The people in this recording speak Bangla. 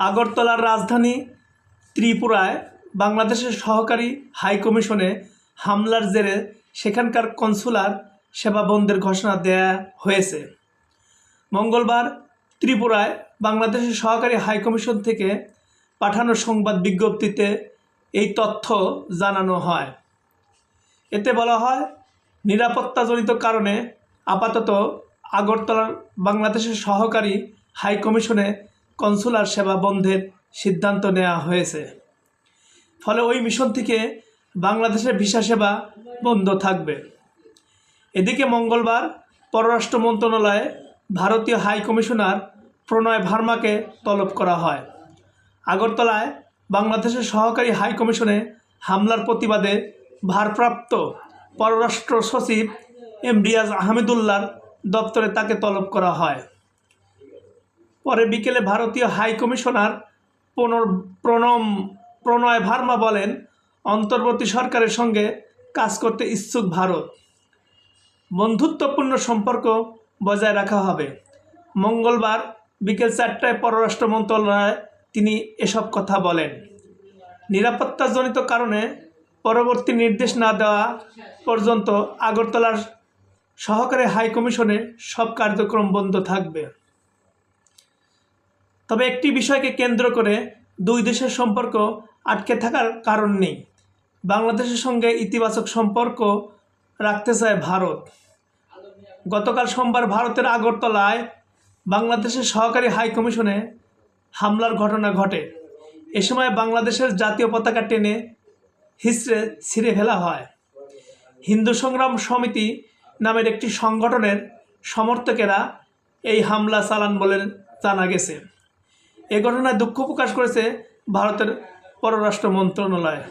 আগরতলার রাজধানী ত্রিপুরায় বাংলাদেশের সহকারী হাইকমিশনে হামলার জেরে সেখানকার কনসুলার সেবা বন্ধের ঘোষণা দেয়া হয়েছে। মঙ্গলবার ত্রিপুরায় বাংলাদেশের সহকারী হাইকমিশন থেকে পাঠানো সংবাদ বিজ্ঞপ্তিতে এই তথ্য জানানো হয়। এতে বলা হয়, নিরাপত্তাজনিত কারণে আপাতত আগরতলার বাংলাদেশের সহকারী হাইকমিশনে কনসুলার সেবা বন্ধের সিদ্ধান্ত নেওয়া হয়েছে। ফলে ওই মিশন থেকে বাংলাদেশের ভিসা সেবা বন্ধ থাকবে। এদিকে মঙ্গলবার পররাষ্ট্র মন্ত্রণালয়ে ভারতীয় হাইকমিশনার প্রণয় ভার্মাকে তলব করা হয়। আগরতলায় বাংলাদেশের সহকারী হাইকমিশনে হামলার প্রতিবাদে ভারপ্রাপ্ত পররাষ্ট্র সচিব ইমতিয়াজ আহমেদুল্লাহর দপ্তরে তাকে তলব করা হয়। পরে বিকেলে ভারতীয় হাইকমিশনার প্রণয় ভার্মা বলেন, অন্তর্বর্তী সরকারের সঙ্গে কাজ করতে ইচ্ছুক ভারত। বন্ধুত্বপূর্ণ সম্পর্ক বজায় রাখা হবে। মঙ্গলবার বিকেল 4টায় পররাষ্ট্র মন্ত্রণালয়ে তিনি এসব কথা বলেন। নিরাপত্তাজনিত কারণে পরবর্তী নির্দেশ না দেওয়া পর্যন্ত আগরতলার সহকারী হাইকমিশনে সব কার্যক্রম বন্ধ থাকবে। তবে একটি বিষয়কে কেন্দ্র করে দুই দেশের সম্পর্ক আটকে থাকার কারণ নেই। বাংলাদেশের সঙ্গে ইতিবাচক সম্পর্ক রাখতে চায় ভারত। গতকাল সোমবার ভারতের আগরতলায় বাংলাদেশের সহকারী হাইকমিশনে হামলার ঘটনা ঘটে। এ সময় বাংলাদেশের জাতীয় পতাকা টেনে হিঁচড়ে ছিঁড়ে ফেলা হয়। হিন্দু সংগ্রাম সমিতি নামের একটি সংগঠনের সমর্থকেরা এই হামলা চালান বলে জানা গেছে। এ ঘটনায় দুঃখ প্রকাশ করেছে ভারতের পররাষ্ট্র মন্ত্রণালয়।